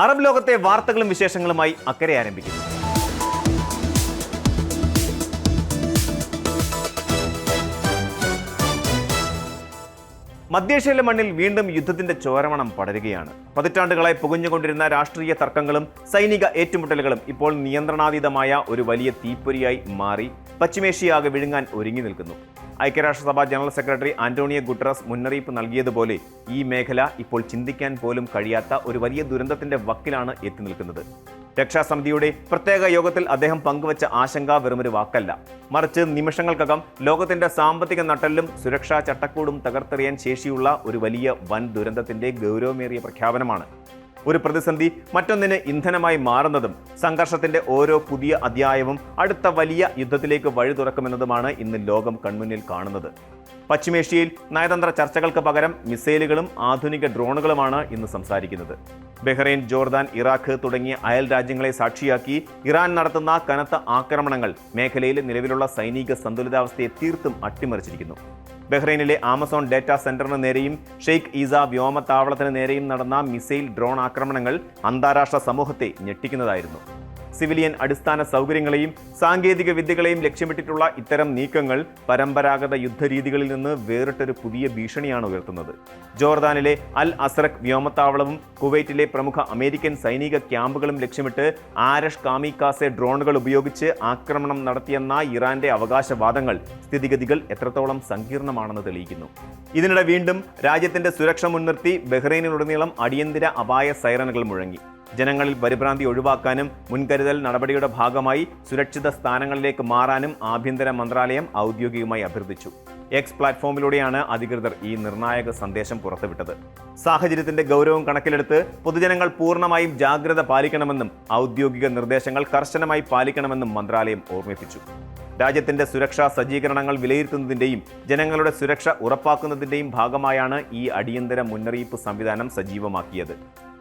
Arab ലോകത്തെ വാർത്തകളും വിശേഷങ്ങളുമായി അക്കരെ ആരംഭിക്കുന്നു. മധ്യേഷ്യയിലെ മണ്ണിൽ വീണ്ടും യുദ്ധത്തിന്റെ ചോരമണം പടരുകയാണ്. പതിറ്റാണ്ടുകളായി പുകഞ്ഞുകൊണ്ടിരുന്ന രാഷ്ട്രീയ തർക്കങ്ങളും സൈനിക ഏറ്റുമുട്ടലുകളും ഇപ്പോൾ നിയന്ത്രണാതീതമായ ഒരു വലിയ തീപ്പൊരിയായി മാറി പശ്ചിമേഷ്യയാകെ വിഴുങ്ങാൻ ഒരുങ്ങി നിൽക്കുന്നു. ഐക്യരാഷ്ട്രസഭ ജനറൽ സെക്രട്ടറി ആന്റോണിയോ ഗുട്ടറസ് മുന്നറിയിപ്പ് നൽകിയതുപോലെ ഈ മേഖല ഇപ്പോൾ ചിന്തിക്കാൻ പോലും കഴിയാത്ത ഒരു വലിയ ദുരന്തത്തിന്റെ വക്കിലാണ് എത്തി നിൽക്കുന്നത്. രക്ഷാസമിതിയുടെ പ്രത്യേക യോഗത്തിൽ അദ്ദേഹം പങ്കുവച്ച ആശങ്ക വെറുമൊരു വാക്കല്ല, മറിച്ച് നിമിഷങ്ങൾക്കകം ലോകത്തിന്റെ സാമ്പത്തിക നട്ടെല്ലും സുരക്ഷാ ചട്ടക്കൂടും തകർത്തെറിയാൻ ശേഷിയുള്ള ഒരു വലിയ വൻ ദുരന്തത്തിന്റെ ഗൗരവമേറിയ പ്രഖ്യാപനമാണ്. ഒരു പ്രതിസന്ധി മറ്റൊന്നിന് ഇന്ധനമായി മാറുന്നതും സംഘർഷത്തിന്റെ ഓരോ പുതിയ അധ്യായവും അടുത്ത വലിയ യുദ്ധത്തിലേക്ക് വഴി തുറക്കുമെന്നതുമാണ് ഇന്ന് ലോകം കൺമുന്നിൽ കാണുന്നത്. പശ്ചിമേഷ്യയിൽ നയതന്ത്ര ചർച്ചകൾക്ക് പകരം മിസൈലുകളും ആധുനിക ഡ്രോണുകളുമാണ് ഇന്ന് സംസാരിക്കുന്നത്. ബഹ്റൈൻ, ജോർദാൻ, ഇറാഖ് തുടങ്ങിയ അയൽ രാജ്യങ്ങളെ സാക്ഷിയാക്കി ഇറാൻ നടത്തുന്ന കനത്ത ആക്രമണങ്ങൾ മേഖലയിലെ നിലവിലുള്ള സൈനിക സന്തുലിതാവസ്ഥയെ തീർത്തും അട്ടിമറിച്ചിരിക്കുന്നു. ബഹ്റൈനിലെ ആമസോൺ ഡേറ്റാ സെന്ററിന് നേരെയും ഷെയ്ഖ് ഈസ വ്യോമത്താവളത്തിന് നേരെയും നടന്ന മിസൈൽ ഡ്രോൺ ആക്രമണങ്ങൾ അന്താരാഷ്ട്ര സമൂഹത്തെ ഞെട്ടിക്കുന്നതായിരുന്നു. സിവിലിയൻ അടിസ്ഥാന സൗകര്യങ്ങളെയും സാങ്കേതിക വിദ്യകളെയും ലക്ഷ്യമിട്ടിട്ടുള്ള ഇത്തരം നീക്കങ്ങൾ പരമ്പരാഗത യുദ്ധരീതികളിൽ നിന്ന് വേറിട്ടൊരു പുതിയ ഭീഷണിയാണ് ഉയർത്തുന്നത്. ജോർദാനിലെ അൽ അസ്രഖ് വ്യോമത്താവളവും കുവൈറ്റിലെ പ്രമുഖ അമേരിക്കൻ സൈനിക ക്യാമ്പുകളും ലക്ഷ്യമിട്ട് ആരഷ് കാമിക്കാസെ ഡ്രോണുകൾ ഉപയോഗിച്ച് ആക്രമണം നടത്തിയെന്ന ഇറാന്റെ അവകാശവാദങ്ങൾ സ്ഥിതിഗതികൾ എത്രത്തോളം സങ്കീർണമാണെന്ന് തെളിയിക്കുന്നു. ഇതിനിടെ വീണ്ടും രാജ്യത്തിന്റെ സുരക്ഷ മുൻനിർത്തി ബഹ്റൈനിലുടനീളം അടിയന്തര അപായ സൈറനുകൾ മുഴങ്ങി. ജനങ്ങളിൽ പരിഭ്രാന്തി ഒഴിവാക്കാനും മുൻകരുതൽ നടപടിയുടെ ഭാഗമായി സുരക്ഷിത സ്ഥാനങ്ങളിലേക്ക് മാറാനും ആഭ്യന്തര മന്ത്രാലയം ഔദ്യോഗികമായി അഭ്യർത്ഥിച്ചു. എക്സ് പ്ലാറ്റ്ഫോമിലൂടെയാണ് അധികൃതർ ഈ നിർണായക സന്ദേശം പുറത്തുവിട്ടത്. സാഹചര്യത്തിന്റെ ഗൗരവം കണക്കിലെടുത്ത് പൊതുജനങ്ങൾ പൂർണ്ണമായും ജാഗ്രത പാലിക്കണമെന്നും ഔദ്യോഗിക നിർദ്ദേശങ്ങൾ കർശനമായി പാലിക്കണമെന്നും മന്ത്രാലയം ഓർമ്മിപ്പിച്ചു. രാജ്യത്തിന്റെ സുരക്ഷാ സജ്ജീകരണങ്ങൾ വിലയിരുത്തുന്നതിന്റെയും ജനങ്ങളുടെ സുരക്ഷ ഉറപ്പാക്കുന്നതിന്റെയും ഭാഗമായാണ് ഈ അടിയന്തര മുന്നറിയിപ്പ് സംവിധാനം സജീവമാക്കിയത്.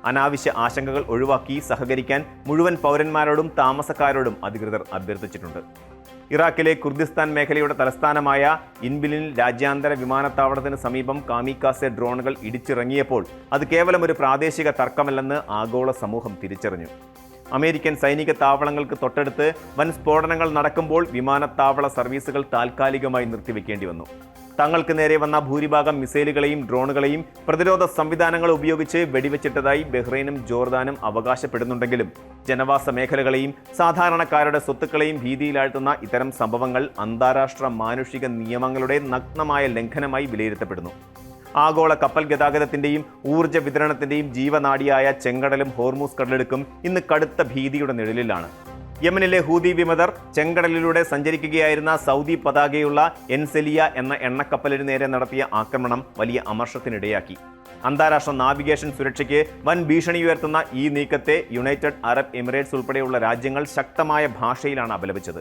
അനാവശ്യ ആശങ്കകൾ ഒഴിവാക്കി സഹകരിക്കാൻ മുഴുവൻ പൗരന്മാരോടും താമസക്കാരോടും അധികൃതർ അഭ്യർത്ഥിച്ചിട്ടുണ്ട്. ഇറാഖിലെ കുർദിസ്ഥാൻ മേഖലയുടെ തലസ്ഥാനമായ ഇൻബിലിൽ രാജ്യാന്തര വിമാനത്താവളത്തിന് സമീപം കാമിക്കാസെ ഡ്രോണുകൾ ഇടിച്ചിറങ്ങിയപ്പോൾ അത് കേവലം ഒരു പ്രാദേശിക തർക്കമല്ലെന്ന് ആഗോള സമൂഹം തിരിച്ചറിഞ്ഞു. അമേരിക്കൻ സൈനിക താവളങ്ങൾക്ക് തൊട്ടടുത്ത് വൻ സ്ഫോടനങ്ങൾ നടക്കുമ്പോൾ വിമാനത്താവള സർവീസുകൾ താൽക്കാലികമായി നിർത്തിവെക്കേണ്ടി വന്നു. തങ്ങൾക്ക് നേരെ വന്ന ഭൂരിഭാഗം മിസൈലുകളെയും ഡ്രോണുകളെയും പ്രതിരോധ സംവിധാനങ്ങൾ ഉപയോഗിച്ച് വെടിവെച്ചിട്ടതായി ബഹ്റൈനും ജോർദാനും അവകാശപ്പെടുന്നുണ്ടെങ്കിലും ജനവാസ മേഖലകളെയും സാധാരണക്കാരുടെ സ്വത്തുക്കളെയും ഭീതിയിലാഴ്ത്തുന്ന ഇത്തരം സംഭവങ്ങൾ അന്താരാഷ്ട്ര മാനുഷിക നിയമങ്ങളുടെ നഗ്നമായ ലംഘനമായി വിലയിരുത്തപ്പെടുന്നു. ആഗോള കപ്പൽ ഗതാഗതത്തിന്റെയും ഊർജ്ജ വിതരണത്തിന്റെയും ജീവനാഡിയായ ചെങ്കടലും ഹോർമൂസ് കടലിടുക്കും ഇന്ന് കടുത്ത ഭീതിയുടെ നിഴലിലാണ്. യമനിലെ ഹൂതി വിമതർ ചെങ്കടലിലൂടെ സഞ്ചരിക്കുകയായിരുന്ന സൗദി പതാകയുള്ള എൻസെലിയ എന്ന എണ്ണക്കപ്പലിന് നേരെ നടത്തിയ ആക്രമണം വലിയ അമർഷത്തിനിടയാക്കി. അന്താരാഷ്ട്ര നാവിഗേഷൻ സുരക്ഷയ്ക്ക് വൻ ഭീഷണി ഉയർത്തുന്ന ഈ നീക്കത്തെ യുണൈറ്റഡ് അറബ് എമിറേറ്റ്സ് ഉൾപ്പെടെയുള്ള രാജ്യങ്ങൾ ശക്തമായ ഭാഷയിലാണ് അപലപിച്ചത്.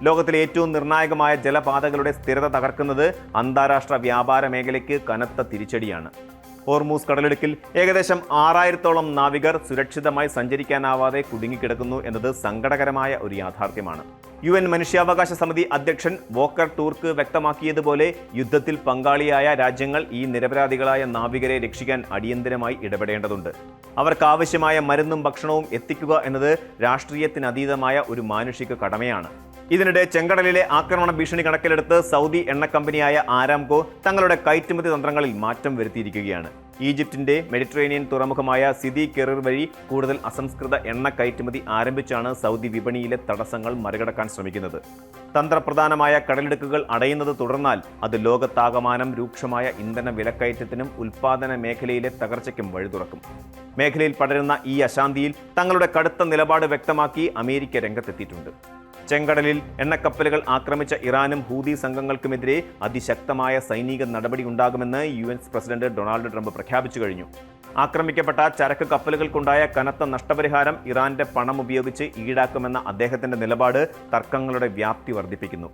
ലോകത്തിലെ ഏറ്റവും നിർണായകമായ ജലപാതകളുടെ സ്ഥിരത തകർക്കുന്നത് അന്താരാഷ്ട്ര വ്യാപാര മേഖലയ്ക്ക് കനത്ത തിരിച്ചടിയാണ്. ഹോർമൂസ് കടലിടുക്കിൽ ഏകദേശം 6000-ഓളം നാവികർ സുരക്ഷിതമായി സഞ്ചരിക്കാനാവാതെ കുടുങ്ങിക്കിടക്കുന്നു എന്നത് സങ്കടകരമായ ഒരു യാഥാർത്ഥ്യമാണ്. UN മനുഷ്യാവകാശ സമിതി അധ്യക്ഷൻ വോക്കർ ടൂർക്ക് വ്യക്തമാക്കിയതുപോലെ യുദ്ധത്തിൽ പങ്കാളിയായ രാജ്യങ്ങൾ ഈ നിരപരാധികളായ നാവികരെ രക്ഷിക്കാൻ അടിയന്തരമായി ഇടപെടേണ്ടതുണ്ട്. അവർക്കാവശ്യമായ മരുന്നും ഭക്ഷണവും എത്തിക്കുക എന്നത് രാഷ്ട്രീയത്തിനതീതമായ ഒരു മാനുഷിക കടമയാണ്. ഇതിനിടെ ചെങ്കടലിലെ ആക്രമണ ഭീഷണി കണക്കിലെടുത്ത് സൗദി എണ്ണ കമ്പനിയായ ആരാംകോ തങ്ങളുടെ കയറ്റുമതി തന്ത്രങ്ങളിൽ മാറ്റം വരുത്തിയിരിക്കുകയാണ്. ഈജിപ്തിന്റെ മെഡിറ്ററേനിയൻ തുറമുഖമായ സിദി കെറിർ വഴി കൂടുതൽ അസംസ്കൃത എണ്ണ കയറ്റുമതി ആരംഭിച്ചാണ് സൗദി വിപണിയിലെ തടസ്സങ്ങൾ മറികടക്കാൻ ശ്രമിക്കുന്നത്. തന്ത്രപ്രധാനമായ കടലിടുക്കുകൾ അടയുന്നത് തുടർന്നാൽ അത് ലോകത്താകമാനം രൂക്ഷമായ ഇന്ധന വിലക്കയറ്റത്തിനും ഉൽപാദന മേഖലയിലെ തകർച്ചയ്ക്കും വഴി തുറക്കും. മേഖലയിൽ പടരുന്ന ഈ അശാന്തിയിൽ തങ്ങളുടെ കടുത്ത നിലപാട് വ്യക്തമാക്കി അമേരിക്ക രംഗത്തെത്തിയിട്ടുണ്ട്. ചെങ്കടലിൽ എണ്ണക്കപ്പലുകൾ ആക്രമിച്ച ഇറാനും ഹൂതി സംഘങ്ങൾക്കുമെതിരെ അതിശക്തമായ സൈനിക നടപടി ഉണ്ടാകുമെന്ന് UN പ്രസിഡന്റ് ഡൊണാൾഡ് ട്രംപ് പ്രഖ്യാപിച്ചു കഴിഞ്ഞു. ആക്രമിക്കപ്പെട്ട ചരക്ക് കപ്പലുകൾക്കുണ്ടായ കനത്ത നഷ്ടപരിഹാരം ഇറാന്റെ പണം ഉപയോഗിച്ച് ഈടാക്കുമെന്ന അദ്ദേഹത്തിന്റെ നിലപാട് തർക്കങ്ങളുടെ വ്യാപ്തി വർദ്ധിപ്പിക്കുന്നു.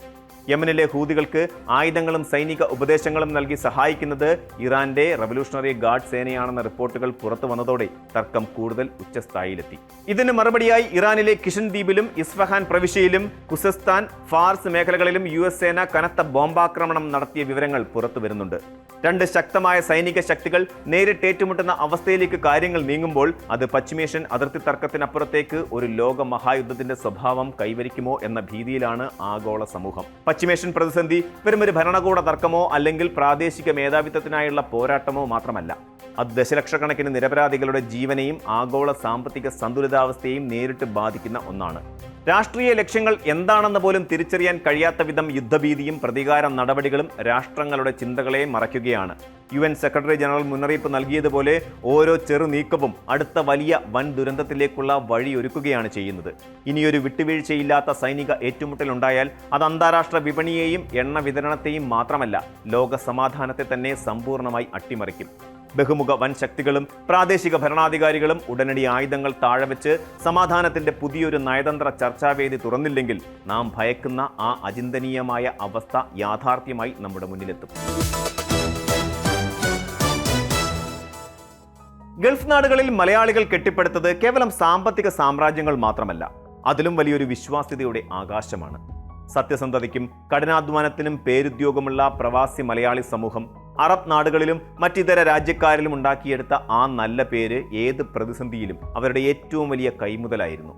യമനിലെ ഹൂതികൾക്ക് ആയുധങ്ങളും സൈനിക ഉപദേശങ്ങളും നൽകി സഹായിക്കുന്നത് ഇറാന്റെ റവല്യൂഷണറി ഗാർഡ് സേനയാണെന്ന റിപ്പോർട്ടുകൾ പുറത്തു വന്നതോടെ തർക്കം കൂടുതൽ ഉച്ചസ്ഥായിയിലെത്തി. ഇതിന് മറുപടിയായി ഇറാനിലെ കിഷൻ ദ്വീപിലും ഇസ്ഫഹാൻ പ്രവിശ്യയിലും ഖുസസ്താൻ, ഫാർസ് മേഖലകളിലും US സേന കനത്ത ബോംബാക്രമണം നടത്തിയ വിവരങ്ങൾ പുറത്തു വരുന്നുണ്ട്. രണ്ട് ശക്തമായ സൈനിക ശക്തികൾ നേരിട്ട് ഏറ്റുമുട്ടുന്ന അവസ്ഥയിലേക്ക് കാര്യങ്ങൾ നീങ്ങുമ്പോൾ അത് പശ്ചിമേഷ്യൻ അതിർത്തി തർക്കത്തിനപ്പുറത്തേക്ക് ഒരു ലോക മഹായുദ്ധത്തിന്റെ സ്വഭാവം കൈവരിക്കുമോ എന്ന ഭീതിയിലാണ് ആഗോള സമൂഹം. പശ്ചിമേഷ്യൻ പ്രതിസന്ധി വെറുമൊരു ഭരണകൂട തർക്കമോ അല്ലെങ്കിൽ പ്രാദേശിക മേധാവിത്വത്തിനായുള്ള പോരാട്ടമോ മാത്രമല്ല. അത് ദശലക്ഷക്കണക്കിന് നിരപരാധികളുടെ ജീവനെയും ആഗോള സാമ്പത്തിക സന്തുലിതാവസ്ഥയെയും നേരിട്ട് ബാധിക്കുന്ന ഒന്നാണ്. രാഷ്ട്രീയ ലക്ഷ്യങ്ങൾ എന്താണെന്ന് പോലും തിരിച്ചറിയാൻ കഴിയാത്ത വിധം യുദ്ധഭീതിയും പ്രതികാര നടപടികളും രാഷ്ട്രങ്ങളുടെ ചിന്തകളെ മറയ്ക്കുകയാണ്. UN സെക്രട്ടറി ജനറൽ മുന്നറിയിപ്പ് നൽകിയതുപോലെ ഓരോ ചെറു നീക്കവും അടുത്ത വലിയ വൻ ദുരന്തത്തിലേക്കുള്ള വഴിയൊരുക്കുകയാണ് ചെയ്യുന്നത്. ഇനിയൊരു വിട്ടുവീഴ്ചയില്ലാത്ത സൈനിക ഏറ്റുമുട്ടലുണ്ടായാൽ അത് അന്താരാഷ്ട്ര വിപണിയെയും എണ്ണ വിതരണത്തെയും മാത്രമല്ല, ലോക സമാധാനത്തെ തന്നെ സമ്പൂർണ്ണമായി അട്ടിമറിക്കും. ബഹുമുഖ വൻ ശക്തികളും പ്രാദേശിക ഭരണാധികാരികളും ഉടനടി ആയുധങ്ങൾ താഴെവെച്ച് സമാധാനത്തിന്റെ പുതിയൊരു നയതന്ത്ര ചർച്ചാവേദി തുറന്നില്ലെങ്കിൽ നാം ഭയക്കുന്ന ആ അചിന്തനീയമായ അവസ്ഥ യാഥാർത്ഥ്യമായി നമ്മുടെ മുന്നിലെത്തും. ഗൾഫ് നാടുകളിൽ മലയാളികൾ കെട്ടിപ്പടുത്തത് കേവലം സാമ്പത്തിക സാമ്രാജ്യങ്ങൾ മാത്രമല്ല, അതിലും വലിയൊരു വിശ്വാസ്യതയുടെ ആകാശമാണ്. സത്യസന്ധതയ്ക്കും കഠിനാധ്വാനത്തിനും പേരുദ്യോഗമുള്ള പ്രവാസി മലയാളി സമൂഹം അറബ് നാടുകളിലും മറ്റിതര രാജ്യക്കാരിലും ഉണ്ടാക്കിയെടുത്ത ആ നല്ല പേര് ഏത് പ്രതിസന്ധിയിലും അവരുടെ ഏറ്റവും വലിയ കൈമുതലായിരുന്നു.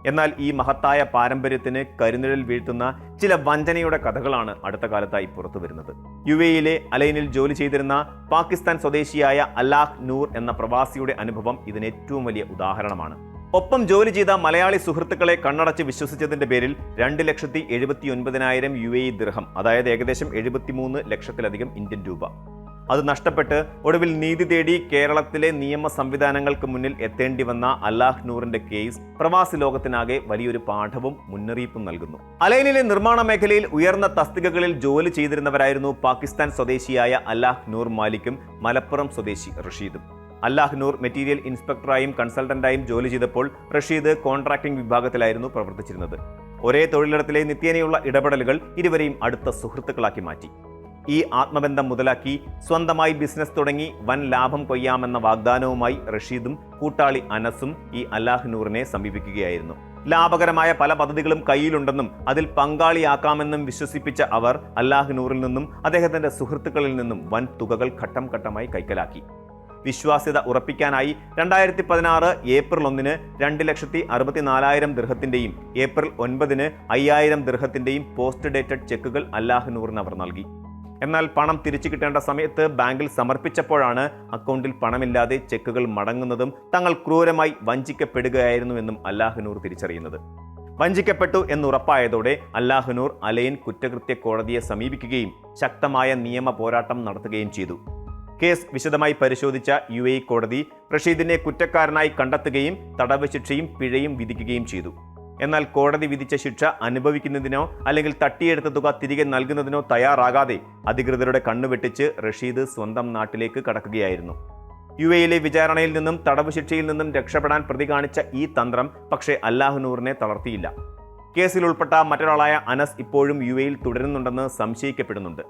എന്നാൽ ഈ മഹത്തായ പാരമ്പര്യത്തിന് കരിനിഴൽ വീഴ്ത്തുന്ന ചില വഞ്ചനയുടെ കഥകളാണ് അടുത്ത കാലത്തായി പുറത്തു വരുന്നത്. UAE അലൈനിൽ ജോലി ചെയ്തിരുന്ന പാകിസ്ഥാൻ സ്വദേശിയായ അല്ലാഹ് നൂർ എന്ന പ്രവാസിയുടെ അനുഭവം ഇതിന് ഏറ്റവും വലിയ ഉദാഹരണമാണ്. ഒപ്പം ജോലി ചെയ്ത മലയാളി സുഹൃത്തുക്കളെ കണ്ണടച്ച് വിശ്വസിച്ചതിന്റെ പേരിൽ 2,79,000 UAE ദിർഹം, അതായത് ഏകദേശം 73 ലക്ഷത്തിലധികം ഇന്ത്യൻ രൂപ, അത് നഷ്ടപ്പെട്ട് ഒടുവിൽ നീതി തേടി കേരളത്തിലെ നിയമ സംവിധാനങ്ങൾക്ക് മുന്നിൽ എത്തേണ്ടി വന്ന അല്ലാഹ് നൂറിന്റെ കേസ് പ്രവാസി ലോകത്തിനാകെ വലിയൊരു പാഠവും മുന്നറിയിപ്പും നൽകുന്നു. അലൈനിലെ നിർമ്മാണ മേഖലയിൽ ഉയർന്ന തസ്തികകളിൽ ജോലി ചെയ്തിരുന്നവരായിരുന്നു പാകിസ്ഥാൻ സ്വദേശിയായ അല്ലാഹ് നൂർ മാലിക്കും മലപ്പുറം സ്വദേശി റഷീദും. അല്ലാഹ് നൂർ മെറ്റീരിയൽ ഇൻസ്പെക്ടറായും കൺസൾട്ടന്റായും ജോലി ചെയ്തപ്പോൾ റഷീദ് കോൺട്രാക്ടിംഗ് വിഭാഗത്തിലായിരുന്നു പ്രവർത്തിച്ചിരുന്നത്. ഒരേ തൊഴിലിടത്തിലെ നിത്യേനയുള്ള ഇടപെടലുകൾ ഇരുവരെയും അടുത്ത സുഹൃത്തുക്കളാക്കി മാറ്റി. ഈ ആത്മബന്ധം മുതലാക്കി സ്വന്തമായി ബിസിനസ് തുടങ്ങി വൻ ലാഭം കൊയ്യാമെന്ന വാഗ്ദാനവുമായി റഷീദും കൂട്ടാളി അനസും ഈ അല്ലാഹ് നൂറിനെ സമീപിക്കുകയായിരുന്നു. ലാഭകരമായ പല പദ്ധതികളും കയ്യിലുണ്ടെന്നും അതിൽ പങ്കാളിയാക്കാമെന്നും വിശ്വസിപ്പിച്ച അവർ അല്ലാഹ് നൂറിൽ നിന്നും അദ്ദേഹത്തിന്റെ സുഹൃത്തുക്കളിൽ നിന്നും വൻ തുകകൾ ഘട്ടം ഘട്ടമായി കൈക്കലാക്കി. വിശ്വാസ്യത ഉറപ്പിക്കാനായി 2016 ഏപ്രിൽ 1 2,64,000 ദിർഹത്തിന്റെയും ഏപ്രിൽ 9 5,000 ദിർഹത്തിന്റെയും പോസ്റ്റ് ഡേറ്റഡ് ചെക്കുകൾ അല്ലാഹ് നൂറിന് അവർ നൽകി. എന്നാൽ പണം തിരിച്ചു കിട്ടേണ്ട സമയത്ത് ബാങ്കിൽ സമർപ്പിച്ചപ്പോഴാണ് അക്കൗണ്ടിൽ പണമില്ലാതെ ചെക്കുകൾ മടങ്ങുന്നതും തങ്ങൾ ക്രൂരമായി വഞ്ചിക്കപ്പെടുകയായിരുന്നുവെന്നും അല്ലാഹ് നൂർ തിരിച്ചറിയുന്നത്. വഞ്ചിക്കപ്പെട്ടു എന്നുറപ്പായതോടെ അല്ലാഹ് നൂർ അലൈൻ കുറ്റകൃത്യ കോടതിയെ സമീപിക്കുകയും ശക്തമായ നിയമ പോരാട്ടം നടത്തുകയും ചെയ്തു. കേസ് വിശദമായി പരിശോധിച്ച UAE കോടതി റഷീദിനെ കുറ്റക്കാരനായി കണ്ടെത്തുകയും തടവ് ശിക്ഷയും പിഴയും വിധിക്കുകയും ചെയ്തു. എന്നാൽ കോടതി വിധിച്ച ശിക്ഷ അനുഭവിക്കുന്നതിനോ അല്ലെങ്കിൽ തട്ടിയെടുത്ത തുക തിരികെ നൽകുന്നതിനോ തയ്യാറാകാതെ അധികൃതരുടെ കണ്ണുവെട്ടിച്ച് റഷീദ് സ്വന്തം നാട്ടിലേക്ക് കടക്കുകയായിരുന്നു. UAE വിചാരണയിൽ നിന്നും തടവ് ശിക്ഷയിൽ നിന്നും രക്ഷപ്പെടാൻ പ്രതി കാണിച്ച ഈ തന്ത്രം പക്ഷേ അല്ലാഹ് നൂറിനെ തളർത്തിയില്ല. കേസിൽ ഉൾപ്പെട്ട മറ്റൊരാളായ അനസ് ഇപ്പോഴും UAE തുടരുന്നുണ്ടെന്ന് സംശയിക്കപ്പെടുന്നുണ്ട്.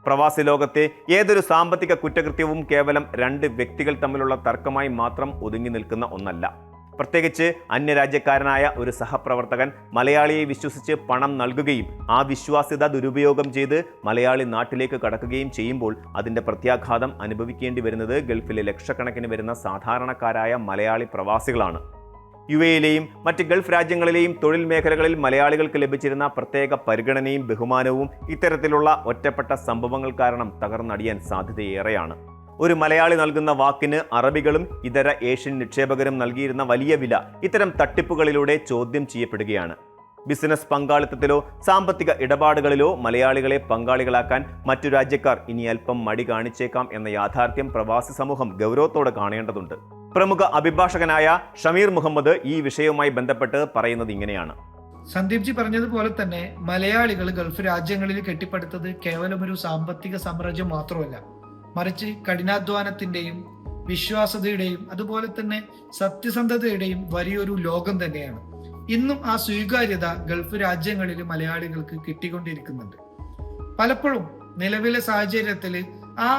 പ്രവാസി ലോകത്തെ ഏതൊരു സാമ്പത്തിക കുറ്റകൃത്യവും കേവലം രണ്ട് വ്യക്തികൾ തമ്മിലുള്ള തർക്കമായി മാത്രം ഒതുങ്ങി നിൽക്കുന്ന ഒന്നല്ല. പ്രത്യേകിച്ച് അന്യരാജ്യക്കാരനായ ഒരു സഹപ്രവർത്തകൻ മലയാളിയെ വിശ്വസിച്ച് പണം നൽകുകയും ആ വിശ്വാസ്യത ദുരുപയോഗം ചെയ്ത് മലയാളി നാട്ടിലേക്ക് കടക്കുകയും ചെയ്യുമ്പോൾ അതിന്റെ പ്രത്യാഘാതം അനുഭവിക്കേണ്ടി വരുന്നത് ഗൾഫിലെ ലക്ഷക്കണക്കിന് വരുന്ന സാധാരണക്കാരായ മലയാളി പ്രവാസികളാണ്. UAEയിലെയും മറ്റ് ഗൾഫ് രാജ്യങ്ങളിലെയും തൊഴിൽ മേഖലകളിൽ മലയാളികൾക്ക് ലഭിച്ചിരുന്ന പ്രത്യേക പരിഗണനയും ബഹുമാനവും ഇത്തരത്തിലുള്ള ഒറ്റപ്പെട്ട സംഭവങ്ങൾ കാരണം തകർന്നടിയാൻ സാധ്യതയേറെയാണ്. ഒരു മലയാളി നൽകുന്ന വാക്കിന് അറബികളും ഇതര ഏഷ്യൻ നിക്ഷേപകരും നൽകിയിരുന്ന വലിയ വില ഇത്തരം തട്ടിപ്പുകളിലൂടെ ചോദ്യം ചെയ്യപ്പെടുകയാണ്. ബിസിനസ് പങ്കാളിത്തത്തിലോ സാമ്പത്തിക ഇടപാടുകളിലോ മലയാളികളെ പങ്കാളികളാക്കാൻ മറ്റു രാജ്യക്കാർ ഇനി അല്പം മടി കാണിച്ചേക്കാം എന്ന യാഥാർത്ഥ്യം പ്രവാസി സമൂഹം ഗൗരവത്തോടെ കാണേണ്ടതുണ്ട്. പ്രമുഖ അഭിഭാഷകനായ ഷമീർ മുഹമ്മദ് ഈ വിഷയവുമായി ബന്ധപ്പെട്ട് പറയുന്നത് ഇങ്ങനെയാണ്. സന്ദീപ് ജി പറഞ്ഞതുപോലെ തന്നെ മലയാളികൾ ഗൾഫ് രാജ്യങ്ങളിൽ കെട്ടിപ്പടുത്തത് കേവലം ഒരു സാമ്പത്തിക സാമ്രാജ്യം മാത്രമല്ല, മറിച്ച് കഠിനാധ്വാനത്തിന്റെയും വിശ്വാസ്യതയുടെയും അതുപോലെ തന്നെ സത്യസന്ധതയുടെയും വലിയൊരു ലോകം തന്നെയാണ്. ഇന്നും ആ സ്വീകാര്യത ഗൾഫ് രാജ്യങ്ങളിൽ മലയാളികൾക്ക് കിട്ടിക്കൊണ്ടിരിക്കുന്നുണ്ട്. പലപ്പോഴും നിലവിലെ സാഹചര്യത്തിൽ ആ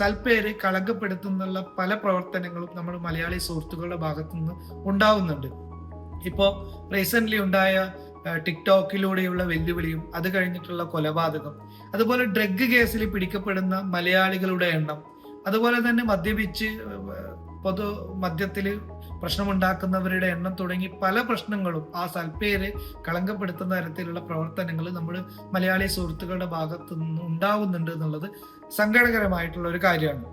സൽപ്പേര് കളങ്കപ്പെടുത്തുന്നുള്ള പല പ്രവർത്തനങ്ങളും നമ്മൾ മലയാളി സുഹൃത്തുക്കളുടെ ഭാഗത്തു നിന്ന് ഉണ്ടാവുന്നുണ്ട്. ഇപ്പോൾ റീസെന്റ് ഉണ്ടായ ടിക്ടോക്കിലൂടെയുള്ള വെല്ലുവിളിയും അത് കഴിഞ്ഞിട്ടുള്ള കൊലപാതകം, അതുപോലെ ഡ്രഗ് കേസിൽ പിടിക്കപ്പെടുന്ന മലയാളികളുടെ എണ്ണം, അതുപോലെ തന്നെ മദ്യപിച്ച് പൊതു മദ്യത്തിൽ പ്രശ്നമുണ്ടാക്കുന്നവരുടെ എണ്ണം തുടങ്ങി പല പ്രശ്നങ്ങളും ആ സൽപ്പേര് കളങ്കപ്പെടുത്തുന്ന തരത്തിലുള്ള പ്രവർത്തനങ്ങൾ നമ്മൾ മലയാളി സുഹൃത്തുക്കളുടെ ഭാഗത്തു നിന്ന് ഉണ്ടാവുന്നുണ്ട് എന്നുള്ളത് സങ്കടകരമായിട്ടുള്ള ഒരു കാര്യമാണ്.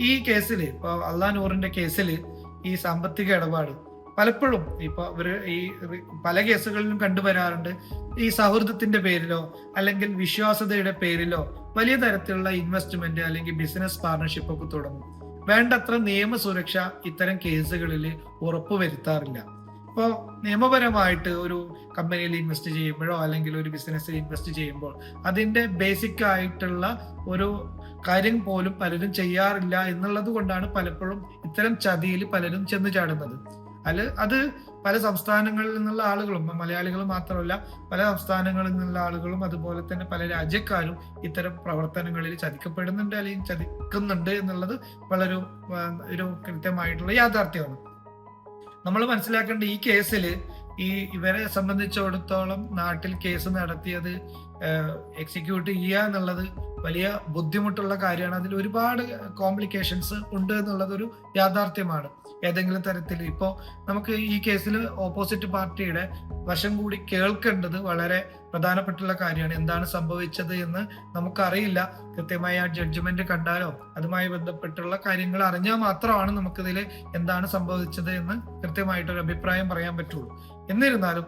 ഈ കേസിൽ ഇപ്പൊ അള്ളാനൂറിന്റെ കേസിൽ ഈ സാമ്പത്തിക ഇടപാട് പലപ്പോഴും ഇപ്പൊ ഈ പല കേസുകളിലും കണ്ടുവരാറുണ്ട്. ഈ സൗഹൃദത്തിന്റെ പേരിലോ അല്ലെങ്കിൽ വിശ്വാസതയുടെ പേരിലോ വലിയ തരത്തിലുള്ള ഇൻവെസ്റ്റ്മെന്റ് അല്ലെങ്കിൽ ബിസിനസ് പാർട്ണർഷിപ്പ് ഒക്കെ തുടങ്ങും. വേണ്ടത്ര നിയമസുരക്ഷ ഇത്തരം കേസുകളിൽ ഉറപ്പുവരുത്താറില്ല. ഇപ്പോൾ നിയമപരമായിട്ട് ഒരു കമ്പനിയിൽ ഇൻവെസ്റ്റ് ചെയ്യുമ്പോഴോ അല്ലെങ്കിൽ ഒരു ബിസിനസ്സിൽ ഇൻവെസ്റ്റ് ചെയ്യുമ്പോൾ അതിന്റെ ബേസിക് ആയിട്ടുള്ള ഒരു കാര്യം പോലും പലരും ചെയ്യാറില്ല എന്നുള്ളത് കൊണ്ടാണ് പലപ്പോഴും ഇത്തരം ചതിയിൽ പലരും ചെന്ന് ചാടുന്നത്. അത് പല സംസ്ഥാനങ്ങളിൽ നിന്നുള്ള ആളുകളും, മലയാളികൾ മാത്രമല്ല, പല സംസ്ഥാനങ്ങളിൽ നിന്നുള്ള ആളുകളും അതുപോലെ തന്നെ പല രാജ്യക്കാരും ഇത്തരം പ്രവർത്തനങ്ങളിൽ ചതിക്കപ്പെടുന്നുണ്ട് അല്ലെങ്കിൽ ചതിക്കുന്നുണ്ട് എന്നുള്ളത് വളരെ ഒരു കൃത്യമായിട്ടുള്ള യാഥാർത്ഥ്യമാണ്. നമ്മൾ മനസ്സിലാക്കേണ്ട ഈ കേസിൽ ഇവരെ സംബന്ധിച്ചിടത്തോളം നാട്ടിൽ കേസ് നടത്തിയത് എക്സിക്യൂട്ട് ചെയ്യുക എന്നുള്ളത് വലിയ ബുദ്ധിമുട്ടുള്ള കാര്യമാണ്. അതിൽ ഒരുപാട് കോംപ്ലിക്കേഷൻസ് ഉണ്ട് എന്നുള്ളത് ഒരു യാഥാർത്ഥ്യമാണ്. ഏതെങ്കിലും തരത്തിൽ ഇപ്പോൾ നമുക്ക് ഈ കേസിൽ ഓപ്പോസിറ്റ് പാർട്ടിയുടെ വശം കൂടി കേൾക്കേണ്ടത് വളരെ പ്രധാനപ്പെട്ടുള്ള കാര്യമാണ്. എന്താണ് സംഭവിച്ചത് എന്ന് നമുക്കറിയില്ല. കൃത്യമായി ആ ജഡ്ജ്മെന്റ് കണ്ടാലോ അതുമായി ബന്ധപ്പെട്ടുള്ള കാര്യങ്ങൾ അറിഞ്ഞാൽ മാത്രമാണ് നമുക്കിതിൽ എന്താണ് സംഭവിച്ചത് എന്ന് കൃത്യമായിട്ടൊരു അഭിപ്രായം പറയാൻ പറ്റുള്ളൂ. എന്നിരുന്നാലും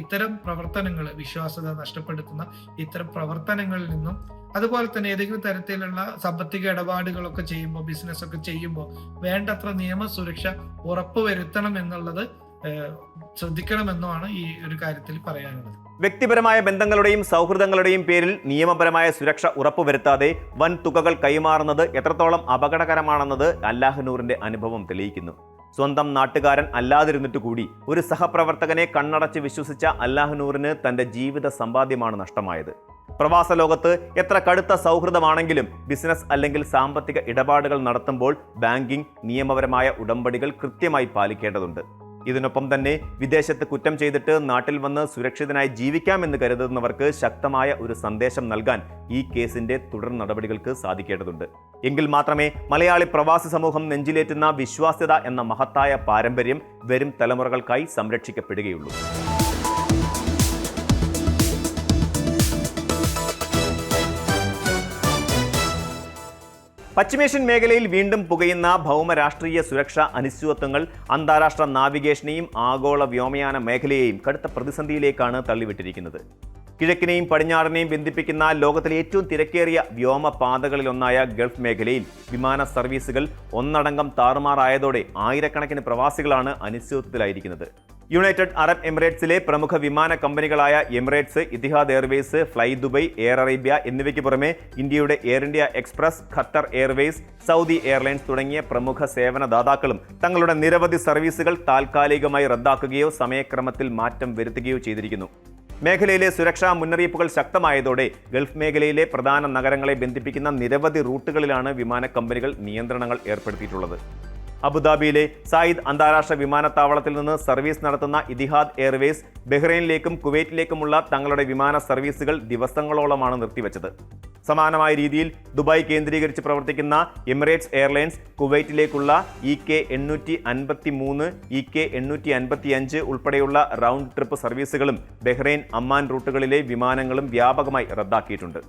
ഇത്തരം പ്രവർത്തനങ്ങൾ, വിശ്വാസ്യത നഷ്ടപ്പെടുത്തുന്ന ഇത്തരം പ്രവർത്തനങ്ങളിൽ നിന്നും അതുപോലെ തന്നെ ഏതെങ്കിലും തരത്തിലുള്ള സാമ്പത്തിക ഇടപാടുകളൊക്കെ ചെയ്യുമ്പോൾ, ബിസിനസ് ഒക്കെ ചെയ്യുമ്പോൾ വേണ്ടത്ര നിയമ സുരക്ഷ ഉറപ്പുവരുത്തണം എന്നുള്ളത് ശ്രദ്ധിക്കണമെന്നുമാണ് ഈ ഒരു കാര്യത്തിൽ പറയാനുള്ളത്. വ്യക്തിപരമായ ബന്ധങ്ങളുടെയും സൗഹൃദങ്ങളുടെയും പേരിൽ നിയമപരമായ സുരക്ഷ ഉറപ്പുവരുത്താതെ വൻ തുകകൾ കൈമാറുന്നത് എത്രത്തോളം അപകടകരമാണെന്നത് അല്ലാഹനൂറിന്റെ അനുഭവം തെളിയിക്കുന്നു. സ്വന്തം നാട്ടുകാരൻ അല്ലാതിരുന്നിട്ട് കൂടി ഒരു സഹപ്രവർത്തകനെ കണ്ണടച്ച് വിശ്വസിച്ച അല്ലാഹനൂറിന് തന്റെ ജീവിത സമ്പാദ്യമാണ് നഷ്ടമായത്. പ്രവാസ ലോകത്ത് എത്ര കടുത്ത സൗഹൃദമാണെങ്കിലും ബിസിനസ് അല്ലെങ്കിൽ സാമ്പത്തിക ഇടപാടുകൾ നടത്തുമ്പോൾ ബാങ്കിംഗ് നിയമപരമായ ഉടമ്പടികൾ കൃത്യമായി പാലിക്കേണ്ടതുണ്ട്. ഇതിനൊപ്പം തന്നെ വിദേശത്ത് കുറ്റം ചെയ്തിട്ട് നാട്ടിൽ വന്ന് സുരക്ഷിതനായി ജീവിക്കാമെന്ന് കരുതുന്നവർക്ക് ശക്തമായ ഒരു സന്ദേശം നൽകാൻ ഈ കേസിന്റെ തുടർ നടപടികൾക്ക് സാധിക്കേണ്ടതുണ്ട്. എങ്കിൽ മാത്രമേ മലയാളി പ്രവാസി സമൂഹം നെഞ്ചിലേറ്റുന്ന വിശ്വാസ്യത എന്ന മഹത്തായ പാരമ്പര്യം വരും തലമുറകൾക്കായി സംരക്ഷിക്കപ്പെടുകയുള്ളൂ. പശ്ചിമേഷ്യൻ മേഖലയിൽ വീണ്ടും പുകയുന്ന ഭൗമ രാഷ്ട്രീയ സുരക്ഷാ അനിശ്ചിതത്വങ്ങൾ അന്താരാഷ്ട്ര നാവിഗേഷനെയും ആഗോള വ്യോമയാന മേഖലയെയും കടുത്ത പ്രതിസന്ധിയിലേക്കാണ് തള്ളിവിട്ടിരിക്കുന്നത്. കിഴക്കിനെയും പടിഞ്ഞാറിനെയും ബന്ധിപ്പിക്കുന്ന ലോകത്തിലെ ഏറ്റവും തിരക്കേറിയ വ്യോമപാതകളിലൊന്നായ ഗൾഫ് മേഖലയിൽ വിമാന സർവീസുകൾ ഒന്നടങ്കം താറുമാറായതോടെ ആയിരക്കണക്കിന് പ്രവാസികളാണ് അനിശ്ചിതത്വത്തിലായിരിക്കുന്നത്. യുണൈറ്റഡ് അറബ് എമിറേറ്റ്സിലെ പ്രമുഖ വിമാന കമ്പനികളായ Emirates, Etihad Airways, Fly Dubai, Air Arabia എന്നിവയ്ക്ക് പുറമെ ഇന്ത്യയുടെ Air India Express, Qatar Airways, Saudi Airlines തുടങ്ങിയ പ്രമുഖ സേവനദാതാക്കളും തങ്ങളുടെ നിരവധി സർവീസുകൾ താൽക്കാലികമായി റദ്ദാക്കുകയോ സമയക്രമത്തിൽ മാറ്റം വരുത്തുകയോ ചെയ്തിരിക്കുന്നു. മേഖലയിലെ സുരക്ഷാ മുന്നറിയിപ്പുകൾ ശക്തമായതോടെ ഗൾഫ് മേഖലയിലെ പ്രധാന നഗരങ്ങളെ ബന്ധിപ്പിക്കുന്ന നിരവധി റൂട്ടുകളിലാണ് വിമാന കമ്പനികൾ നിയന്ത്രണങ്ങൾ ഏർപ്പെടുത്തിയിട്ടുള്ളത്. അബുദാബിയിലെ സായിദ് അന്താരാഷ്ട്ര വിമാനത്താവളത്തിൽ നിന്ന് സർവീസ് നടത്തുന്ന ഇത്തിഹാദ് എയർവേസ് ബഹ്റൈനിലേക്കും കുവൈറ്റിലേക്കുമുള്ള തങ്ങളുടെ വിമാന സർവീസുകൾ ദിവസങ്ങളോളമാണ് നിർത്തിവെച്ചത്. സമാനമായ രീതിയിൽ ദുബായ് കേന്ദ്രീകരിച്ച് പ്രവർത്തിക്കുന്ന എമിറേറ്റ്സ് എയർലൈൻസ് കുവൈറ്റിലേക്കുള്ള EK853, EK855 ഉൾപ്പെടെയുള്ള റൗണ്ട് ട്രിപ്പ് സർവീസുകളും ബഹ്റൈൻ, അമ്മാൻ റൂട്ടുകളിലെ വിമാനങ്ങളും വ്യാപകമായി റദ്ദാക്കിയിട്ടുണ്ട്.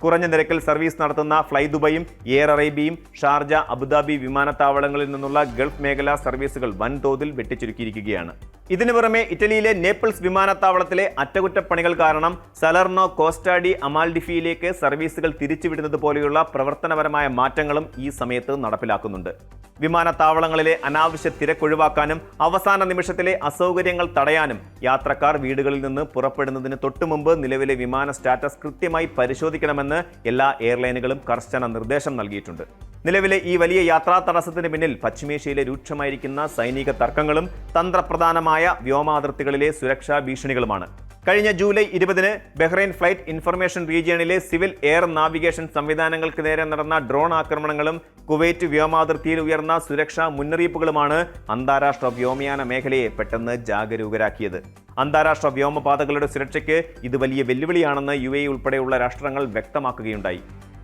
കുറഞ്ഞ നിരക്കിൽ സർവീസ് നടത്തുന്ന ഫ്ലൈ ദുബൈയും എയർ അറേബ്യയും ഷാർജ, അബുദാബി വിമാനത്താവളങ്ങളിൽ നിന്നുള്ള ഗൾഫ് മേഖലാ സർവീസുകൾ വൻതോതിൽ വെട്ടിച്ചുരുക്കിയിരിക്കുകയാണ്. ഇതിനു പുറമെ ഇറ്റലിയിലെ നേപ്പിൾസ് വിമാനത്താവളത്തിലെ അറ്റകുറ്റപ്പണികൾ കാരണം സലർണോ, കോസ്റ്റാഡി, അമാൽഡിഫിയിലേക്ക് സർവീസുകൾ തിരിച്ചുവിടുന്നത് പോലെയുള്ള പ്രവർത്തനപരമായ മാറ്റങ്ങളും ഈ സമയത്ത് നടപ്പിലാക്കുന്നുണ്ട്. വിമാനത്താവളങ്ങളിലെ അനാവശ്യ തിരക്കൊഴിവാക്കാനും അവസാന നിമിഷത്തിലെ അസൗകര്യങ്ങൾ തടയാനും യാത്രക്കാർ വീടുകളിൽ നിന്ന് പുറപ്പെടുന്നതിന് തൊട്ടുമുമ്പ് നിലവിലെ വിമാന സ്റ്റാറ്റസ് കൃത്യമായി പരിശോധിക്കണമെന്ന് എല്ലാ എയർലൈനുകളും കർശന നിർദ്ദേശം നൽകിയിട്ടുണ്ട്. നിലവിലെ ഈ വലിയ യാത്രാ തടസ്സത്തിന് പിന്നിൽ പശ്ചിമേഷ്യയിലെ രൂക്ഷമായിരിക്കുന്ന സൈനിക തർക്കങ്ങളും തന്ത്രപ്രധാനമായ വ്യോമാതിർത്തികളിലെ സുരക്ഷാ ഭീഷണികളുമാണ്. കഴിഞ്ഞ ജൂലൈ 20 ബഹ്റൈൻ ഫ്ലൈറ്റ് ഇൻഫർമേഷൻ റീജിയണിലെ സിവിൽ എയർ നാവിഗേഷൻ സംവിധാനങ്ങൾക്ക് നേരെ നടന്ന ഡ്രോൺ ആക്രമണങ്ങളും കുവൈറ്റ് വ്യോമാതിർത്തിയിൽ ഉയർന്ന സുരക്ഷാ മുന്നറിയിപ്പുകളുമാണ് അന്താരാഷ്ട്ര വ്യോമയാന മേഖലയെ പെട്ടെന്ന് ജാഗരൂകരാക്കിയത്. അന്താരാഷ്ട്ര വ്യോമപാതകളുടെ സുരക്ഷയ്ക്ക് ഇത് വലിയ വെല്ലുവിളിയാണെന്ന് UAE ഉൾപ്പെടെയുള്ള രാഷ്ട്രങ്ങൾ വ്യക്തമാക്കുകയുണ്ടായി.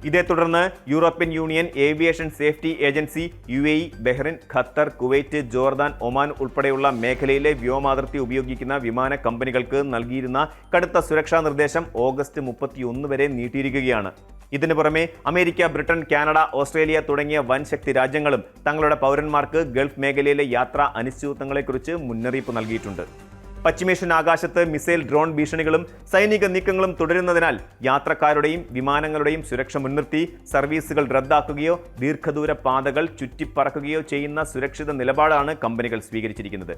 ഇതേ തുടർന്ന് European union aviation safety agency UAE, Bahrain, Qatar, Kuwait, Jordan, Oman ഉൾപ്പെടെയുള്ള മേഖലയിലെ വ്യോമാതിർത്തി ഉപയോഗിക്കുന്ന വിമാന കമ്പനികൾക്ക് നൽകിയിരുന്ന കടുത്ത സുരക്ഷാ നിർദ്ദേശം ഓഗസ്റ്റ് 31 വരെ നീട്ടിയിരിക്കുകയാണ്. ഇതിനു പുറമെ അമേരിക്ക, ബ്രിട്ടൻ, കാനഡ, ഓസ്ട്രേലിയ തുടങ്ങിയ വൻ ശക്തി രാജ്യങ്ങളും തങ്ങളുടെ പൗരന്മാർക്ക് ഗൾഫ് മേഖലയിലെ യാത്രാ അനിശ്ചിതത്വങ്ങളെക്കുറിച്ച് മുന്നറിയിപ്പ് നൽകിയിട്ടുണ്ട്. പശ്ചിമേഷ്യൻ ആകാശത്ത് മിസൈൽ, ഡ്രോൺ ഭീഷണികളും സൈനിക നീക്കങ്ങളും തുടരുന്നതിനാൽ യാത്രക്കാരുടെയും വിമാനങ്ങളുടെയും സുരക്ഷ മുൻനിർത്തി സർവീസുകൾ റദ്ദാക്കുകയോ ദീർഘദൂര പാതകൾ ചുറ്റിപ്പറക്കുകയോ ചെയ്യുന്ന സുരക്ഷിത നിലപാടാണ് കമ്പനികൾ സ്വീകരിച്ചിരിക്കുന്നത്.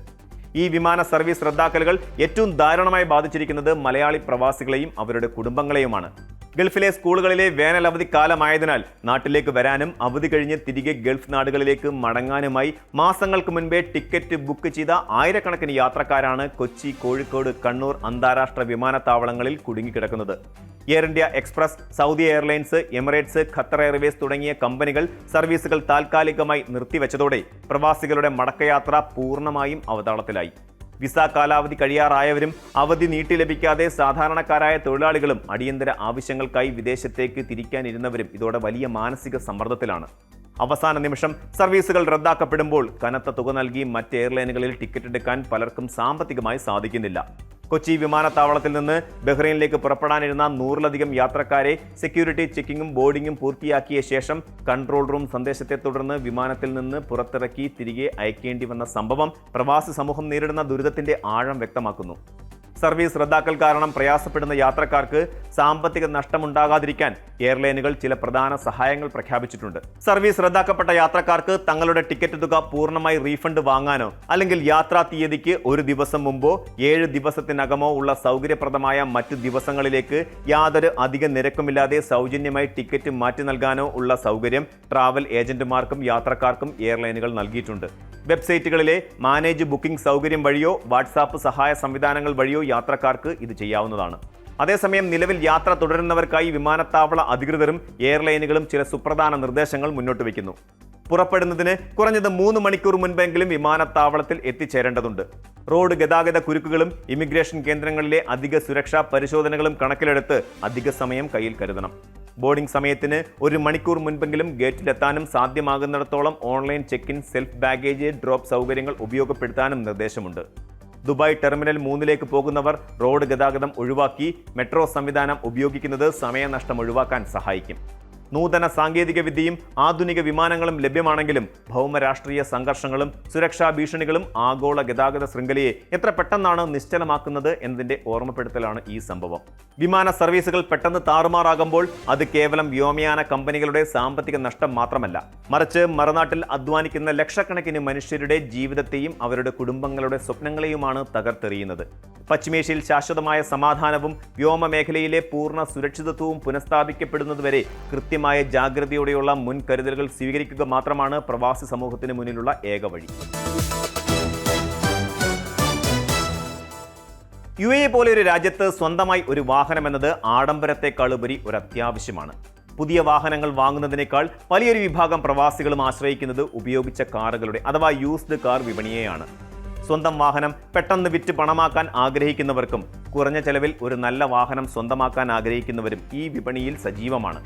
ഈ വിമാന സർവീസ് റദ്ദാക്കലുകൾ ഏറ്റവും ദാരുണമായി ബാധിച്ചിരിക്കുന്നത് മലയാളി പ്രവാസികളെയും അവരുടെ കുടുംബങ്ങളെയുമാണ്. ഗൾഫിലെ സ്കൂളുകളിലെ വേനൽ അവധി കാലമായതിനാൽ നാട്ടിലേക്ക് വരാനും അവധി കഴിഞ്ഞ് തിരികെ ഗൾഫ് നാടുകളിലേക്ക് മടങ്ങാനുമായി മാസങ്ങൾക്ക് മുൻപേ ടിക്കറ്റ് ബുക്ക് ചെയ്ത ആയിരക്കണക്കിന് യാത്രക്കാരാണ് കൊച്ചി, കോഴിക്കോട്, കണ്ണൂർ അന്താരാഷ്ട്ര വിമാനത്താവളങ്ങളിൽ കുടുങ്ങിക്കിടക്കുന്നത്. Air India Express, Saudi Airlines, Emirates, Qatar Airways തുടങ്ങിയ കമ്പനികൾ സർവീസുകൾ താൽക്കാലികമായി നിർത്തിവെച്ചതോടെ പ്രവാസികളുടെ മടക്കയാത്ര പൂർണ്ണമായും അവതാളത്തിലായി. വിസ കാലാവധി കഴിയാറായവരും അവധി നീട്ടി ലഭിക്കാതെ സാധാരണക്കാരായ തൊഴിലാളികളും അടിയന്തര ആവശ്യങ്ങൾക്കായി വിദേശത്തേക്ക് തിരിക്കാനിരുന്നവരും ഇതോടെ വലിയ മാനസിക സമ്മർദ്ദത്തിലാണ്. അവസാന നിമിഷം സർവീസുകൾ റദ്ദാക്കപ്പെടുമ്പോൾ കനത്ത തുക നൽകി മറ്റ് എയർലൈനുകളിൽ ടിക്കറ്റ് എടുക്കാൻ പലർക്കും സാമ്പത്തികമായി സാധിക്കുന്നില്ല. കൊച്ചി വിമാനത്താവളത്തിൽ നിന്ന് ബഹ്റൈനിലേക്ക് പുറപ്പെടാനിരുന്ന 100-ലധികം യാത്രക്കാരെ സെക്യൂരിറ്റി ചെക്കിങ്ങും ബോർഡിങ്ങും പൂർത്തിയാക്കിയ ശേഷം കൺട്രോൾ റൂം സന്ദേശത്തെ തുടർന്ന് വിമാനത്തിൽ നിന്ന് പുറത്തിറക്കി തിരികെ അയക്കേണ്ടി വന്ന സംഭവം പ്രവാസി സമൂഹം നേരിടുന്ന ദുരിതത്തിന്റെ ആഴം വ്യക്തമാക്കുന്നു. സർവീസ് റദ്ദാക്കൽ കാരണം പ്രയാസപ്പെടുന്ന യാത്രക്കാർക്ക് സാമ്പത്തിക നഷ്ടമുണ്ടാകാതിരിക്കാൻ എയർലൈനുകൾ ചില പ്രധാന സഹായങ്ങൾ പ്രഖ്യാപിച്ചിട്ടുണ്ട്. സർവീസ് റദ്ദാക്കപ്പെട്ട യാത്രക്കാർക്ക് തങ്ങളുടെ ടിക്കറ്റ് തുക പൂർണ്ണമായി റീഫണ്ട് വാങ്ങാനോ അല്ലെങ്കിൽ യാത്രാ തീയതിക്ക് 1 ദിവസം മുമ്പോ 7 ദിവസത്തിനകമോ ഉള്ള സൗകര്യപ്രദമായ മറ്റു ദിവസങ്ങളിലേക്ക് യാതൊരു അധിക നിരക്കുമില്ലാതെ സൗജന്യമായി ടിക്കറ്റ് മാറ്റി നൽകാനോ ഉള്ള സൗകര്യം ട്രാവൽ ഏജന്റുമാർക്കും യാത്രക്കാർക്കും എയർലൈനുകൾ നൽകിയിട്ടുണ്ട്. വെബ്സൈറ്റുകളിലെ മാനേജ് ബുക്കിംഗ് സൗകര്യം വഴിയോ വാട്സാപ്പ് സഹായ സംവിധാനങ്ങൾ വഴിയോ യാത്രക്കാർക്ക് ഇത് ചെയ്യാവുന്നതാണ്. അതേസമയം നിലവിൽ യാത്ര തുടരുന്നവർക്കായി വിമാനത്താവള അധികൃതരും എയർലൈനുകളും ചില സുപ്രധാന നിർദ്ദേശങ്ങൾ മുന്നോട്ട് വയ്ക്കുന്നു. പുറപ്പെടുന്നതിന് കുറഞ്ഞത് 3 മണിക്കൂർ മുൻപെങ്കിലും വിമാനത്താവളത്തിൽ എത്തിച്ചേരേണ്ടതുണ്ട്. റോഡ് ഗതാഗത കുരുക്കുകളും ഇമിഗ്രേഷൻ കേന്ദ്രങ്ങളിലെ അധിക സുരക്ഷാ പരിശോധനകളും കണക്കിലെടുത്ത് അധിക സമയം കയ്യിൽ കരുതണം. ബോർഡിംഗ് സമയത്തിന് 1 മണിക്കൂർ മുൻപെങ്കിലും ഗേറ്റിലെത്താനും സാധ്യമാകുന്നിടത്തോളം online check in, self baggage drop സൗകര്യങ്ങൾ ഉപയോഗപ്പെടുത്താനും നിർദ്ദേശമുണ്ട്. ദുബായ് ടെർമിനൽ 3ലേക്ക് പോകുന്നവർ റോഡ് ഗതാഗതം ഒഴിവാക്കി മെട്രോ സംവിധാനം ഉപയോഗിക്കുന്നത് സമയനഷ്ടം ഒഴിവാക്കാൻ സഹായിക്കും. നൂതന സാങ്കേതിക വിദ്യയും ആധുനിക വിമാനങ്ങളും ലഭ്യമാണെങ്കിലും ഭൗമരാഷ്ട്രീയ സംഘർഷങ്ങളും സുരക്ഷാ ഭീഷണികളും ആഗോള ഗതാഗത ശൃംഖലയെ എത്ര പെട്ടെന്നാണ് നിശ്ചലമാക്കുന്നത് എന്നതിന്റെ ഓർമ്മപ്പെടുത്തലാണ് ഈ സംഭവം. വിമാന സർവീസുകൾ പെട്ടെന്ന് താറുമാറാകുമ്പോൾ അത് കേവലം വ്യോമയാന കമ്പനികളുടെ സാമ്പത്തിക നഷ്ടം മാത്രമല്ല, മറിച്ച് മറുനാട്ടിൽ അധ്വാനിക്കുന്ന ലക്ഷക്കണക്കിന് മനുഷ്യരുടെ ജീവിതത്തെയും അവരുടെ കുടുംബങ്ങളുടെ സ്വപ്നങ്ങളെയുമാണ് തകർത്തെറിയുന്നത്. പശ്ചിമേഷ്യയിൽ ശാശ്വതമായ സമാധാനവും വ്യോമ മേഖലയിലെ പൂർണ്ണ സുരക്ഷിതത്വവും പുനഃസ്ഥാപിക്കപ്പെടുന്നതുവരെ കൃത്യമായ ജാഗ്രതയോടെയുള്ള മുൻകരുതലുകൾ സ്വീകരിക്കുക മാത്രമാണ് പ്രവാസി സമൂഹത്തിന് മുന്നിലുള്ള ഏക വഴി. UAE പോലെ ഒരു രാജ്യത്ത് സ്വന്തമായി ഒരു വാഹനം എന്നത് ആഡംബരത്തെക്കാളുപരി ഒരു അത്യാവശ്യമാണ്. പുതിയ വാഹനങ്ങൾ വാങ്ങുന്നതിനേക്കാൾ വലിയൊരു വിഭാഗം പ്രവാസികളും ആശ്രയിക്കുന്നത് ഉപയോഗിച്ച കാറുകളുടെ അഥവാ യൂസ്ഡ് കാർ വിപണിയെയാണ്. സ്വന്തം വാഹനം പെട്ടെന്ന് വിറ്റ് പണമാക്കാൻ ആഗ്രഹിക്കുന്നവർക്കും കുറഞ്ഞ ചെലവിൽ ഒരു നല്ല വാഹനം സ്വന്തമാക്കാൻ ആഗ്രഹിക്കുന്നവരും ഈ വിപണിയിൽ സജീവമാണ്.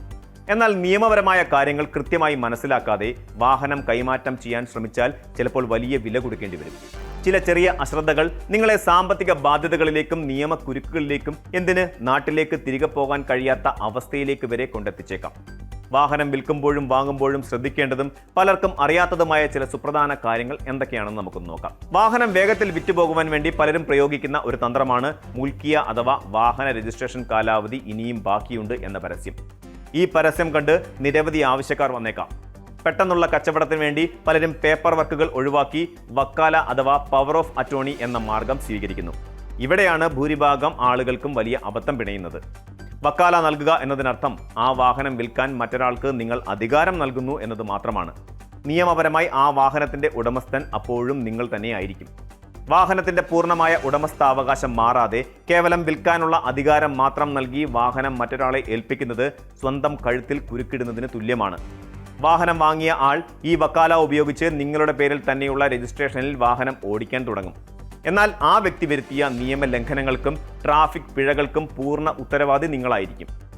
എന്നാൽ നിയമപരമായ കാര്യങ്ങൾ കൃത്യമായി മനസ്സിലാക്കാതെ വാഹനം കൈമാറ്റം ചെയ്യാൻ ശ്രമിച്ചാൽ ചിലപ്പോൾ വലിയ വില കൊടുക്കേണ്ടി വരും. ചില ചെറിയ അശ്രദ്ധകൾ നിങ്ങളെ സാമ്പത്തിക ബാധ്യതകളിലേക്കും നിയമക്കുരുക്കുകളിലേക്കും എന്തിന് നാട്ടിലേക്ക് തിരികെ പോകാൻ കഴിയാത്ത അവസ്ഥയിലേക്ക് വരെ കൊണ്ടെത്തിച്ചേക്കാം. വാഹനം വിൽക്കുമ്പോഴും വാങ്ങുമ്പോഴും ശ്രദ്ധിക്കേണ്ടതും പലർക്കും അറിയാത്തതുമായ ചില സുപ്രധാന കാര്യങ്ങൾ എന്തൊക്കെയാണെന്ന് നമുക്കൊന്ന് നോക്കാം. വാഹനം വേഗത്തിൽ വിറ്റുപോകുവാൻ വേണ്ടി പലരും പ്രയോഗിക്കുന്ന ഒരു തന്ത്രമാണ് മുൽക്കിയ അഥവാ വാഹന രജിസ്ട്രേഷൻ കാലാവധി ഇനിയും ബാക്കിയുണ്ട് എന്ന പരസ്യം. ഈ പരസ്യം കണ്ട് നിരവധി ആവശ്യക്കാർ വന്നേക്കാം. പെട്ടെന്നുള്ള കച്ചവടത്തിന് വേണ്ടി പലരും പേപ്പർ വർക്കുകൾ ഒഴിവാക്കി വക്കാല അഥവാ പവർ ഓഫ് അറ്റോർണി എന്ന മാർഗം സ്വീകരിക്കുന്നു. ഇവിടെയാണ് ഭൂരിഭാഗം ആളുകൾക്കും വലിയ അബദ്ധം പിണയുന്നത്. വക്കാല നൽകുക എന്നതിനർത്ഥം ആ വാഹനം വിൽക്കാൻ മറ്റൊരാൾക്ക് നിങ്ങൾ അധികാരം നൽകുന്നു എന്നത് മാത്രമാണ്. നിയമപരമായി ആ വാഹനത്തിന്റെ ഉടമസ്ഥൻ അപ്പോഴും നിങ്ങൾ തന്നെയായിരിക്കും. വാഹനത്തിന്റെ പൂർണ്ണമായ ഉടമസ്ഥാവകാശം മാറാതെ കേവലം വിൽക്കാനുള്ള അധികാരം മാത്രം നൽകി വാഹനം മറ്റൊരാളെ ഏൽപ്പിക്കുന്നത് സ്വന്തം കഴുത്തിൽ കുരുക്കിടുന്നതിന് തുല്യമാണ്. വാഹനം വാങ്ങിയ ആൾ ഈ വക്കാല ഉപയോഗിച്ച് നിങ്ങളുടെ പേരിൽ തന്നെയുള്ള രജിസ്ട്രേഷനിൽ വാഹനം ഓടിക്കാൻ തുടങ്ങും. എന്നാൽ ആ വ്യക്തി വരുത്തിയ നിയമലംഘനങ്ങൾക്കും ട്രാഫിക് പിഴകൾക്കും പൂർണ്ണ ഉത്തരവാദി നിങ്ങളായിരിക്കും.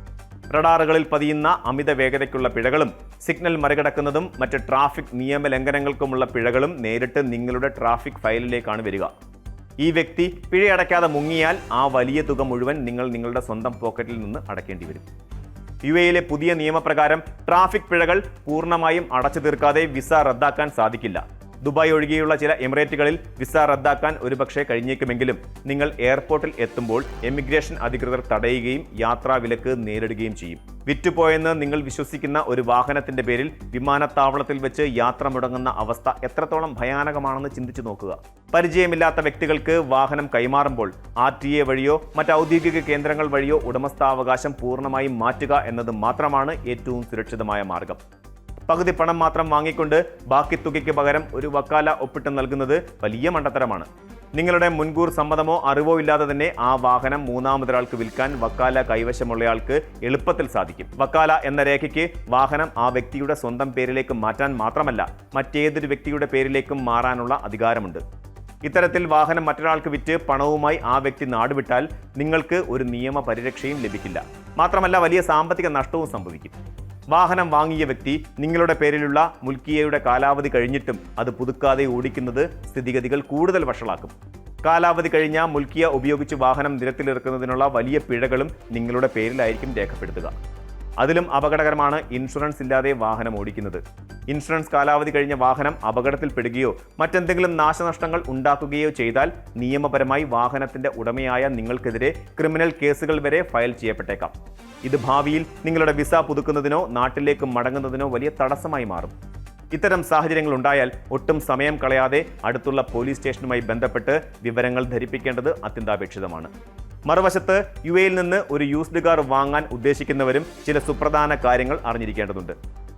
റഡാറുകളിൽ പതിയുന്ന അമിത വേഗതയ്ക്കുള്ള പിഴകളും സിഗ്നൽ മറികടക്കുന്നതും മറ്റ് ട്രാഫിക് നിയമലംഘനങ്ങൾക്കുമുള്ള പിഴകളും നേരിട്ട് നിങ്ങളുടെ ട്രാഫിക് ഫയലിലേക്കാണ് വരിക. ഈ വ്യക്തി പിഴയടയ്ക്കാതെ മുങ്ങിയാൽ ആ വലിയ തുക മുഴുവൻ നിങ്ങൾ നിങ്ങളുടെ സ്വന്തം പോക്കറ്റിൽ നിന്ന് അടയ്ക്കേണ്ടി വരും. യുഎയിലെ പുതിയ നിയമപ്രകാരം ട്രാഫിക് പിഴകൾ പൂർണ്ണമായും അടച്ചു തീർക്കാതെ വിസ റദ്ദാക്കാൻ സാധിക്കില്ല. ദുബായ് ഒഴികെയുള്ള ചില എമിറേറ്റുകളിൽ വിസ റദ്ദാക്കാൻ ഒരുപക്ഷെ കഴിഞ്ഞേക്കുമെങ്കിലും നിങ്ങൾ എയർപോർട്ടിൽ എത്തുമ്പോൾ എമിഗ്രേഷൻ അധികൃതർ തടയുകയും യാത്രാവിലക്ക് നേരിടുകയും ചെയ്യും. വിറ്റുപോയെന്ന് നിങ്ങൾ വിശ്വസിക്കുന്ന ഒരു വാഹനത്തിന്റെ പേരിൽ വിമാനത്താവളത്തിൽ വെച്ച് യാത്ര മുടങ്ങുന്ന അവസ്ഥ എത്രത്തോളം ഭയാനകമാണെന്ന് ചിന്തിച്ചു നോക്കുക. പരിചയമില്ലാത്ത വ്യക്തികൾക്ക് വാഹനം കൈമാറുമ്പോൾ RTA വഴിയോ മറ്റ് ഔദ്യോഗിക കേന്ദ്രങ്ങൾ വഴിയോ ഉടമസ്ഥാവകാശം പൂർണ്ണമായും മാറ്റുക എന്നത് മാത്രമാണ് ഏറ്റവും സുരക്ഷിതമായ മാർഗം. പകുതി പണം മാത്രം വാങ്ങിക്കൊണ്ട് ബാക്കി തുകയ്ക്ക് പകരം ഒരു വക്കാല ഒപ്പിട്ട് നൽകുന്നത് വലിയ മണ്ടത്തരമാണ്. നിങ്ങളുടെ മുൻകൂർ സമ്മതമോ അറിവോ ഇല്ലാതെ തന്നെ ആ വാഹനം മൂന്നാമതൊരാൾക്ക് വിൽക്കാൻ വക്കാല കൈവശമുള്ളയാൾക്ക് എളുപ്പത്തിൽ സാധിക്കും. വക്കാല എന്ന രേഖയ്ക്ക് വാഹനം ആ വ്യക്തിയുടെ സ്വന്തം പേരിലേക്ക് മാറ്റാൻ മാത്രമല്ല മറ്റേതൊരു വ്യക്തിയുടെ പേരിലേക്കും മാറാനുള്ള അധികാരമുണ്ട്. ഇത്തരത്തിൽ വാഹനം മറ്റൊരാൾക്ക് വിറ്റ് പണവുമായി ആ വ്യക്തി നാടുവിട്ടാൽ നിങ്ങൾക്ക് ഒരു നിയമ പരിരക്ഷയും ലഭിക്കില്ല. മാത്രമല്ല വലിയ സാമ്പത്തിക നഷ്ടവും സംഭവിക്കും. വാഹനം വാങ്ങിയ വ്യക്തി നിങ്ങളുടെ പേരിലുള്ള മുൽക്കിയയുടെ കാലാവധി കഴിഞ്ഞിട്ടും അത് പുതുക്കാതെ ഓടിക്കുന്നത് സ്ഥിതിഗതികൾ കൂടുതൽ വഷളാക്കും. കാലാവധി കഴിഞ്ഞ മുൽക്കിയ ഉപയോഗിച്ച് വാഹനം നിരത്തിലിറക്കുന്നതിനുള്ള വലിയ പിഴകളും നിങ്ങളുടെ പേരിലായിരിക്കും രേഖപ്പെടുത്തുക. അതിലും അപകടകരമാണ് ഇൻഷുറൻസ് ഇല്ലാതെ വാഹനം ഓടിക്കുന്നത്. ഇൻഷുറൻസ് കാലാവധി കഴിഞ്ഞ വാഹനം അപകടത്തിൽപ്പെടുകയോ മറ്റെന്തെങ്കിലും നാശനഷ്ടങ്ങൾ ഉണ്ടാക്കുകയോ ചെയ്താൽ നിയമപരമായി വാഹനത്തിന്റെ ഉടമയായ നിങ്ങൾക്കെതിരെ ക്രിമിനൽ കേസുകൾ വരെ ഫയൽ ചെയ്യപ്പെട്ടേക്കാം. ഇത് ഭാവിയിൽ നിങ്ങളുടെ വിസ പുതുക്കുന്നതിനോ നാട്ടിലേക്ക് മടങ്ങുന്നതിനോ വലിയ തടസ്സമായി മാറും. ഇത്തരം സാഹചര്യങ്ങൾ ഉണ്ടായാൽ ഒട്ടും സമയം കളയാതെ അടുത്തുള്ള പോലീസ് സ്റ്റേഷനുമായി ബന്ധപ്പെട്ട് വിവരങ്ങൾ ധരിപ്പിക്കേണ്ടത് അത്യന്താപേക്ഷിതമാണ്. മറുവശത്ത് യുഎയിൽ നിന്ന് ഒരു യൂസ്ഡ് കാർ വാങ്ങാൻ ഉദ്ദേശിക്കുന്നവരും ചില സുപ്രധാന കാര്യങ്ങൾ അറിഞ്ഞിരിക്കേണ്ടതുണ്ട്.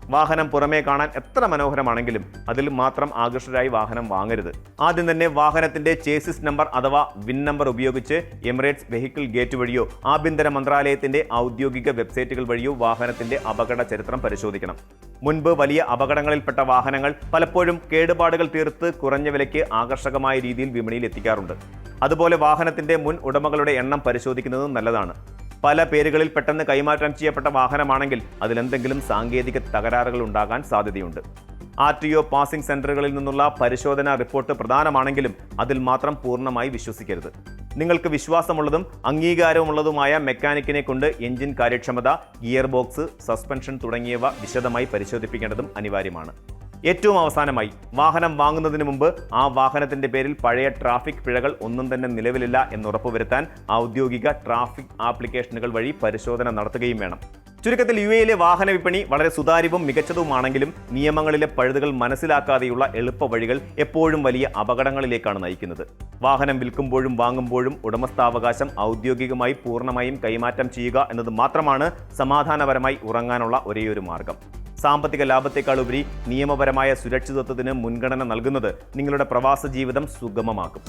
വാഹനം പുറമേ കാണാൻ എത്ര മനോഹരമാണെങ്കിലും അതിൽ മാത്രം ആകർഷകരായി വാഹനം വാങ്ങരുത്. ആദ്യം തന്നെ വാഹനത്തിന്റെ ചേസിസ് നമ്പർ അഥവാ വിൻ നമ്പർ ഉപയോഗിച്ച് എമിറേറ്റ്സ് വെഹിക്കിൾ ഗേറ്റ് വഴിയോ ആഭ്യന്തര മന്ത്രാലയത്തിന്റെ ഔദ്യോഗിക വെബ്സൈറ്റുകൾ വഴിയോ വാഹനത്തിന്റെ അപകട ചരിത്രം പരിശോധിക്കണം. മുൻപ് വലിയ അപകടങ്ങളിൽപ്പെട്ട വാഹനങ്ങൾ പലപ്പോഴും കേടുപാടുകൾ തീർത്ത് കുറഞ്ഞ വിലയ്ക്ക് ആകർഷകമായ രീതിയിൽ വിപണിയിൽ എത്തിക്കാറുണ്ട്. അതുപോലെ വാഹനത്തിന്റെ മുൻ ഉടമകളുടെ എണ്ണം പരിശോധിക്കുന്നതും നല്ലതാണ്. പല പേരുകളിൽ പെട്ടെന്ന് കൈമാറ്റം ചെയ്യപ്പെട്ട വാഹനമാണെങ്കിൽ അതിലെന്തെങ്കിലും സാങ്കേതിക തകരാറുകൾ ഉണ്ടാകാൻ സാധ്യതയുണ്ട്. RTO പാസിംഗ് സെന്ററുകളിൽ നിന്നുള്ള പരിശോധനാ റിപ്പോർട്ട് പ്രധാനമാണെങ്കിലും അതിൽ മാത്രം പൂർണ്ണമായി വിശ്വസിക്കരുത്. നിങ്ങൾക്ക് വിശ്വാസമുള്ളതും അംഗീകാരമുള്ളതുമായ മെക്കാനിക്കിനെ കൊണ്ട് എഞ്ചിൻ കാര്യക്ഷമത, ഗിയർ ബോക്സ്, സസ്പെൻഷൻ തുടങ്ങിയവ വിശദമായി പരിശോധിപ്പിക്കേണ്ടതും അനിവാര്യമാണ്. ഏറ്റവും അവസാനമായി വാഹനം വാങ്ങുന്നതിന് മുമ്പ് ആ വാഹനത്തിന്റെ പേരിൽ പഴയ ട്രാഫിക് പിഴകൾ ഒന്നും തന്നെ നിലവിലില്ല എന്നുറപ്പുവരുത്താൻ ഔദ്യോഗിക ട്രാഫിക് ആപ്ലിക്കേഷനുകൾ വഴി പരിശോധന നടത്തുകയും വേണം. ചുരുക്കത്തിൽ യുഎയിലെ വാഹന വിപണി വളരെ സുതാര്യവും മികച്ചതുമാണെങ്കിലും നിയമങ്ങളിലെ പഴുതുകൾ മനസ്സിലാക്കാതെയുള്ള എളുപ്പ വഴികൾ എപ്പോഴും വലിയ അപകടങ്ങളിലേക്കാണ് നയിക്കുന്നത്. വാഹനം വിൽക്കുമ്പോഴും വാങ്ങുമ്പോഴും ഉടമസ്ഥാവകാശം ഔദ്യോഗികമായി പൂർണ്ണമായും കൈമാറ്റം ചെയ്യുക എന്നത് മാത്രമാണ് സമാധാനപരമായി ഉറങ്ങാനുള്ള ഒരേയൊരു മാർഗം. സാമ്പത്തിക ലാഭത്തെക്കാൾ ഉപരി നിയമപരമായ സുരക്ഷിതത്വത്തിന് മുൻഗണന നൽകുന്നത് നിങ്ങളുടെ പ്രവാസ ജീവിതം സുഗമമാക്കും.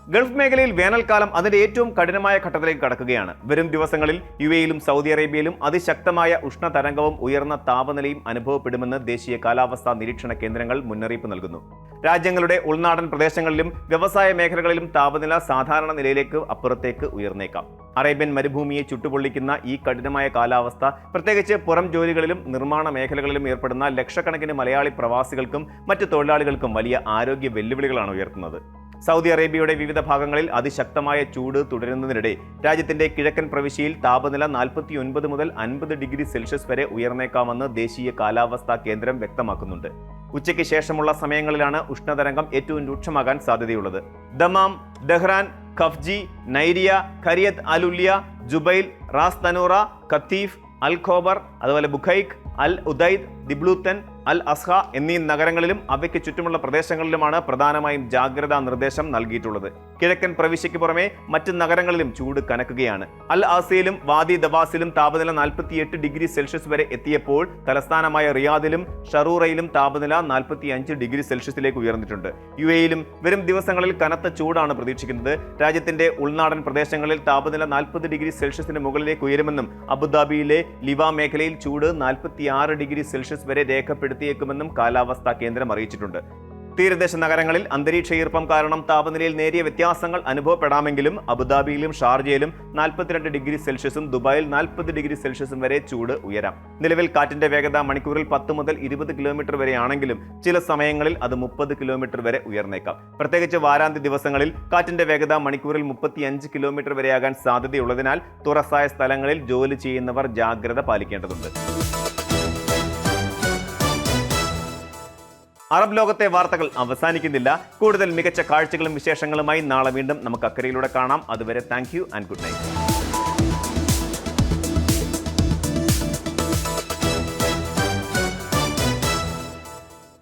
ഗൾഫ് മേഖലയിൽ വേനൽക്കാലം അതിന്റെ ഏറ്റവും കഠിനമായ ഘട്ടത്തിലേക്ക് കടക്കുകയാണ്. വരും ദിവസങ്ങളിൽ യുഎയിലും സൗദി അറേബ്യയിലും അതിശക്തമായ ഉഷ്ണതരംഗവും ഉയർന്ന താപനിലയും അനുഭവപ്പെടുമെന്ന് ദേശീയ കാലാവസ്ഥാ നിരീക്ഷണ കേന്ദ്രങ്ങൾ മുന്നറിയിപ്പ് നൽകുന്നു. രാജ്യങ്ങളുടെ ഉൾനാടൻ പ്രദേശങ്ങളിലും വ്യവസായ മേഖലകളിലും താപനില സാധാരണ നിലയിലേക്ക് അപ്പുറത്തേക്ക് ഉയർന്നേക്കാം. അറേബ്യൻ മരുഭൂമിയെ ചുട്ടുപൊള്ളിക്കുന്ന ഈ കഠിനമായ കാലാവസ്ഥ പ്രത്യേകിച്ച് പുറം ജോലികളിലും നിർമ്മാണ മേഖലകളിലും ഏർപ്പെടുന്ന ലക്ഷക്കണക്കിന് മലയാളി പ്രവാസികൾക്കും മറ്റ് തൊഴിലാളികൾക്കും വലിയ ആരോഗ്യ വെല്ലുവിളികളാണ് ഉയർത്തുന്നത്. സൗദി അറേബ്യയുടെ വിവിധ ഭാഗങ്ങളിൽ അതിശക്തമായ ചൂട് തുടരുന്നതിനിടെ രാജ്യത്തിന്റെ കിഴക്കൻ പ്രവിശ്യയിൽ താപനില 49 മുതൽ 50 ഡിഗ്രി സെൽഷ്യസ് വരെ ഉയർന്നേക്കാമെന്ന് ദേശീയ കാലാവസ്ഥാ കേന്ദ്രം വ്യക്തമാക്കുന്നുണ്ട്. ഉച്ചയ്ക്ക് ശേഷമുള്ള സമയങ്ങളിലാണ് ഉഷ്ണതരംഗം ഏറ്റവും രൂക്ഷമാകാൻ സാധ്യതയുള്ളത്. ദമാം, ദഹ്റാൻ, ഖഫ്ജി, നൈരിയ, ഖരിയത് അൽ ഉല്യ, ജുബൈൽ, റാസ് തനൂറ, ഖത്തീഫ്, അൽ ഖോബർ, അതുപോലെ ബുഖൈഖ്, അൽ ഉദൈദ്, ദിബ്ലൂത്തൻ, അൽ അസ്ഹ എന്നീ നഗരങ്ങളിലും അവയ്ക്ക് ചുറ്റുമുള്ള പ്രദേശങ്ങളിലുമാണ് പ്രധാനമായും ജാഗ്രതാ നിർദ്ദേശം നൽകിയിട്ടുള്ളത്. കിഴക്കൻ പ്രവിശ്യയ്ക്ക് പുറമെ മറ്റ് നഗരങ്ങളിലും ചൂട് കനക്കുകയാണ്. അൽ ആസിയിലും വാദി ദവാസിലും താപനില 48 ഡിഗ്രി സെൽഷ്യസ് വരെ എത്തിയപ്പോൾ തലസ്ഥാനമായ റിയാദിലും ഷറൂറയിലും താപനില 45 ഡിഗ്രി സെൽഷ്യസിലേക്ക് ഉയർന്നിട്ടുണ്ട്. യുഎയിലും വരും ദിവസങ്ങളിൽ കനത്ത ചൂടാണ് പ്രതീക്ഷിക്കുന്നത്. രാജ്യത്തിന്റെ ഉൾനാടൻ പ്രദേശങ്ങളിൽ താപനില 40 ഡിഗ്രി സെൽഷ്യസിന് മുകളിലേക്ക് ഉയരുമെന്നും അബുദാബിയിലെ ലിവ മേഖലയിൽ ചൂട് 46 ഡിഗ്രി സെൽഷ്യസ് സെൽഷ്യസ് വരെ രേഖപ്പെടുത്തിയേക്കുമെന്നും കാലാവസ്ഥാ കേന്ദ്രം അറിയിച്ചിട്ടുണ്ട്. തീരദേശ നഗരങ്ങളിൽ അന്തരീക്ഷ ഈർപ്പം കാരണം താപനിലയിൽ നേരിയ വ്യത്യാസങ്ങൾ അനുഭവപ്പെടാമെങ്കിലും അബുദാബിയിലും ഷാർജയിലും 42 ഡിഗ്രി സെൽഷ്യസും ദുബായിൽ 40 ഡിഗ്രി സെൽഷ്യസും വരെ ചൂട് ഉയരാം. നിലവിൽ കാറ്റിന്റെ വേഗത മണിക്കൂറിൽ 10 മുതൽ 20 കിലോമീറ്റർ വരെയാണെങ്കിലും ചില സമയങ്ങളിൽ അത് 30 കിലോമീറ്റർ വരെ ഉയർന്നേക്കാം. പ്രത്യേകിച്ച് വാരാന്ത്യ ദിവസങ്ങളിൽ കാറ്റിന്റെ വേഗത മണിക്കൂറിൽ 35 കിലോമീറ്റർ വരെയാകാൻ സാധ്യതയുള്ളതിനാൽ തുറസായ സ്ഥലങ്ങളിൽ ജോലി ചെയ്യുന്നവർ ജാഗ്രത പാലിക്കേണ്ടതുണ്ട്. അറബ് ലോകത്തെ വാർത്തകൾ അവസാനിക്കുന്നില്ല. കൂടുതൽ മികച്ച കാഴ്ചകളും വിശേഷങ്ങളുമായി നാളെ വീണ്ടും നമുക്ക് അക്കരയിലൂടെ കാണാം. അതുവരെ thank you and good night.